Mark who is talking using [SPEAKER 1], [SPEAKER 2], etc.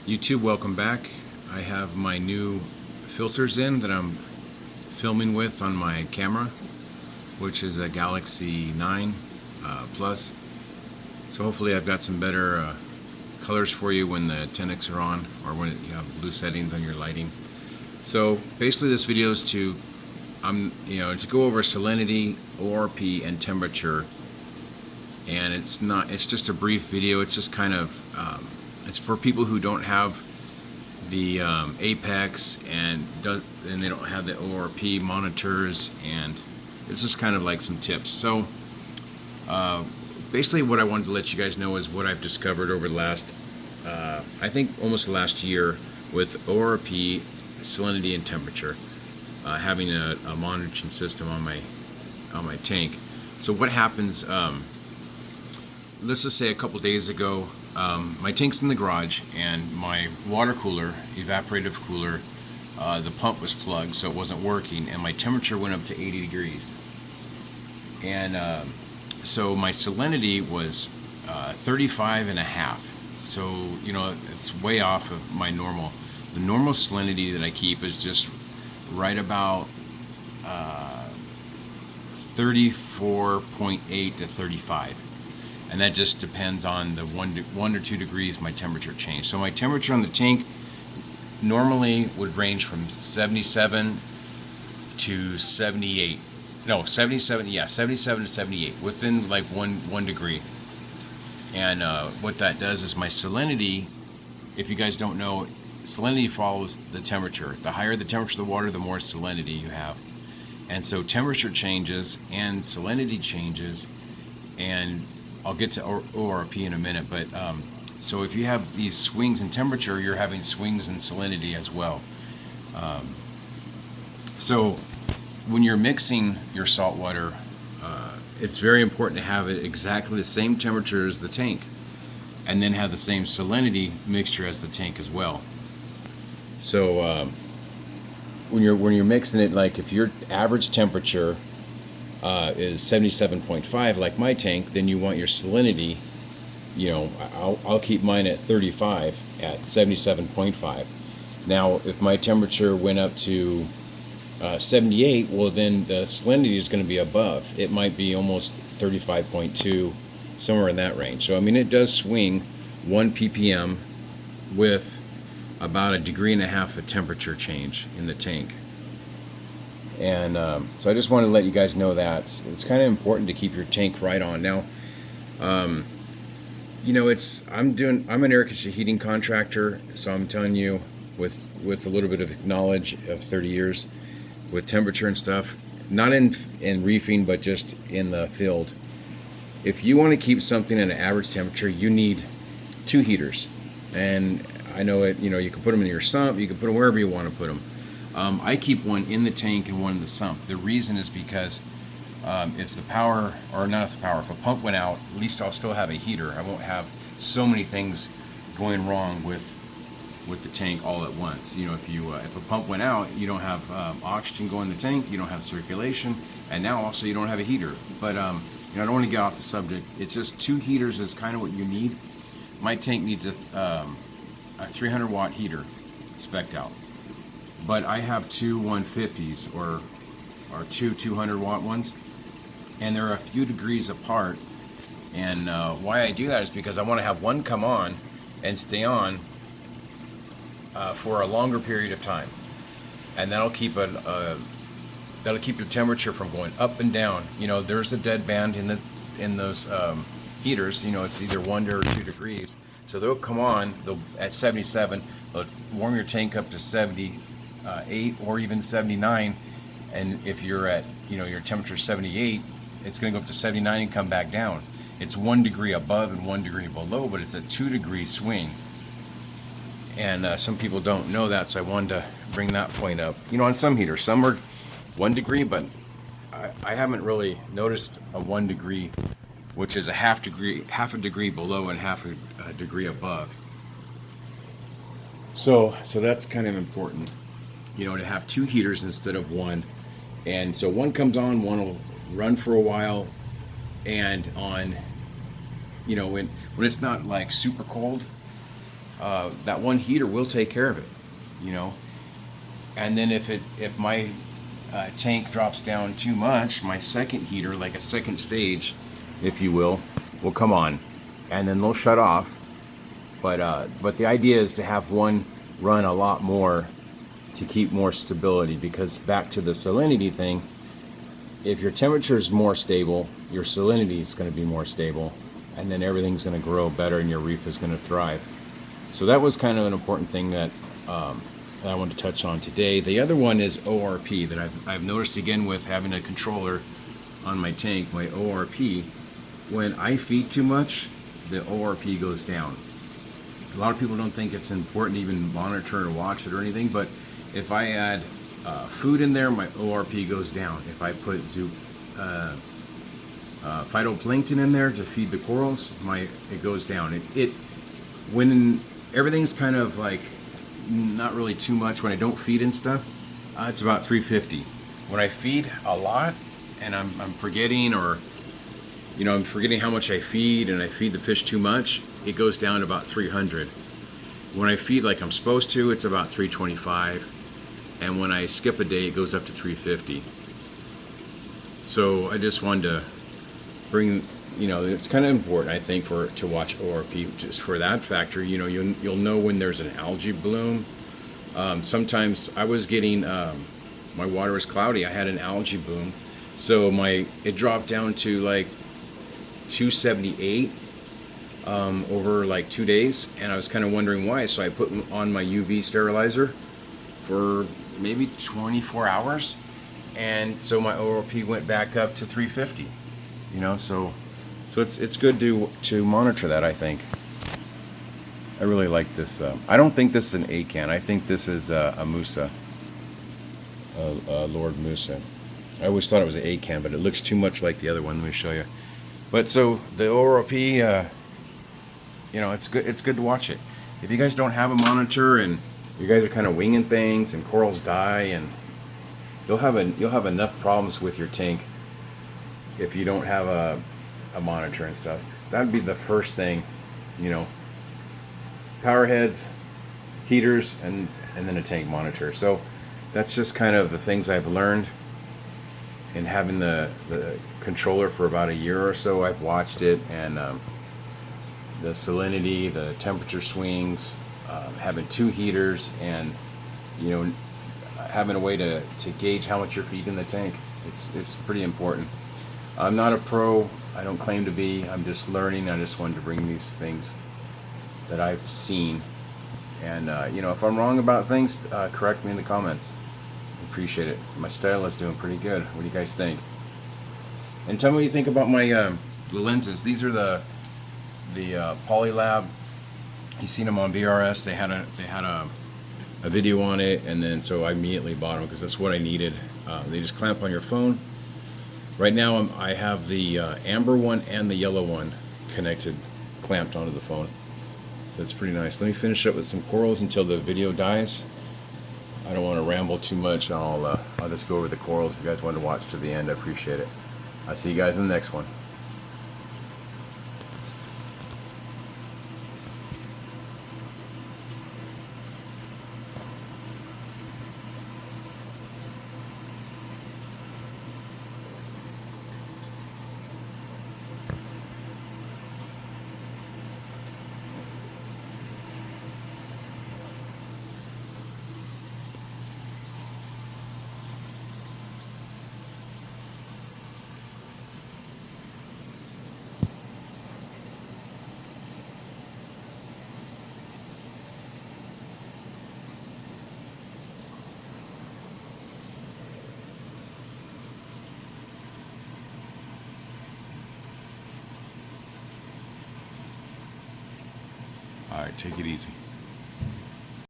[SPEAKER 1] YouTube, welcome back. I have my new filters in that I'm filming with on my camera, which is a Galaxy 9 Plus. So hopefully I've got some better colors for you when the 10X are on, or when you have blue settings on your lighting. So basically this video is to go over salinity, ORP, and temperature. And it's just a brief video. It's just kind of it's for people who don't have the Apex and they don't have the ORP monitors, and it's just kind of like some tips. So basically what I wanted to let you guys know is what I've discovered over the last I think almost the last year with ORP, salinity, and temperature, having a monitoring system on my tank. So what happens, let's just say a couple days ago, my tank's in the garage and my water cooler, evaporative cooler, the pump was plugged, so it wasn't working, and my temperature went up to 80 degrees. And so my salinity was 35 and a half. So, it's way off of my normal. The normal salinity that I keep is just right about 34.8 to 35. And that just depends on the 1 or 2 degrees my temperature change. So my temperature on the tank normally would range from 77 to 78. No, 77, yeah, 77 to 78, within like one degree. And what that does is my salinity, if you guys don't know, salinity follows the temperature. The higher the temperature of the water, the more salinity you have. And so temperature changes and salinity changes, and I'll get to ORP in a minute, but so if you have these swings in temperature, you're having swings in salinity as well. So when you're mixing your salt water, it's very important to have it exactly the same temperature as the tank, and then have the same salinity mixture as the tank as well. So when you're mixing it, like if your average temperature is 77.5 like my tank, then you want your salinity, I'll keep mine at 35 at 77.5. Now if my temperature went up to 78, well then the salinity is going to be above. It might be almost 35.2, somewhere in that range. So I mean, it does swing 1 ppm with about 1.5 degrees of temperature change in the tank. And so I just wanted to let you guys know that it's kind of important to keep your tank right on. Now, I'm an air conditioning heating contractor, so I'm telling you with a little bit of knowledge of 30 years with temperature and stuff, not in reefing, but just in the field. If you want to keep something at an average temperature, you need 2 heaters. And I know it. You can put them in your sump. You can put them wherever you want to put them. I keep one in the tank and one in the sump. The reason is because if the power, or not the power, if a pump went out, at least I'll still have a heater. I won't have so many things going wrong with the tank all at once. If a pump went out, you don't have oxygen going in the tank, you don't have circulation, and now also you don't have a heater. But I don't want to get off the subject. It's just 2 heaters is kind of what you need. My tank needs a 300 watt heater spec'd out. But I have 2 150s or 2 200 watt ones, and they're a few degrees apart. And why I do that is because I want to have one come on and stay on for a longer period of time, and that'll keep the temperature from going up and down. There's a dead band in those heaters. It's either 1 or 2 degrees, so they'll come on. At 77, they'll warm your tank up to 78 or even 79, and if you're at your temperature 78, it's going to go up to 79 and come back down. It's 1 degree above and 1 degree below, but it's a 2 degree swing. And some people don't know that, so I wanted to bring that point up. On some heaters, some are 1 degree, but I haven't really noticed a 1 degree, which is half a degree below and half a degree above. So that's kind of important, to have 2 heaters instead of 1. And so one comes on, one will run for a while, and on, when it's not like super cold, that one heater will take care of it, you know. And then if my tank drops down too much, my second heater, like a second stage, if you will come on, and then they'll shut off. But the idea is to have one run a lot more to keep more stability, because back to the salinity thing, if your temperature is more stable, your salinity is going to be more stable, and then everything's going to grow better and your reef is going to thrive. So that was kind of an important thing that I wanted to touch on today. The other one is ORP that I've noticed again with having a controller on my tank, my ORP. When I feed too much, the ORP goes down. A lot of people don't think it's important to even monitor or watch it or anything, but if I add food in there, my ORP goes down. If I put phytoplankton in there to feed the corals, it goes down. When everything's kind of like not really too much, when I don't feed and stuff, it's about 350. When I feed a lot and I'm forgetting, or I'm forgetting how much I feed, and I feed the fish too much, it goes down to about 300. When I feed like I'm supposed to, it's about 325. And when I skip a day, it goes up to 350. So I just wanted to bring, it's kind of important, I think, to watch ORP just for that factor. You'll know when there's an algae bloom. Sometimes I was getting, my water was cloudy. I had an algae bloom, so it dropped down to like 278 over like 2 days, and I was kind of wondering why. So I put on my UV sterilizer for maybe 24 hours, and so my ORP went back up to 350. So it's good to monitor that, I think. I really like this. I don't think this is an acan. I think this is a Musa, Lord Musa. I always thought it was an acan, but it looks too much like the other one. Let me show you. But so the ORP, it's good. It's good to watch it. If you guys don't have a monitor and you guys are kind of winging things and corals die, and you'll have enough problems with your tank if you don't have a monitor and stuff. That'd be the first thing, power heads, heaters, and then a tank monitor. So that's just kind of the things I've learned in having the controller for about a year or so. I've watched it, and the salinity, the temperature swings, having 2 heaters, and having a way to gauge how much you're feeding the tank. It's pretty important. I'm not a pro. I don't claim to be. I'm just learning. I just wanted to bring these things that I've seen, and if I'm wrong about things, correct me in the comments. Appreciate it. My stylus doing pretty good. What do you guys think? And tell me what you think about my the lenses. These are the Polylab. You seen them on BRS. They had a video on it, and then so I immediately bought them because that's what I needed. They just clamp on your phone. Right now I have the amber one and the yellow one connected, clamped onto the phone. So it's pretty nice. Let me finish up with some corals until the video dies. I don't want to ramble too much. I'll just go over the corals. If you guys want to watch to the end, I appreciate it. I'll see you guys in the next one. All right, take it easy.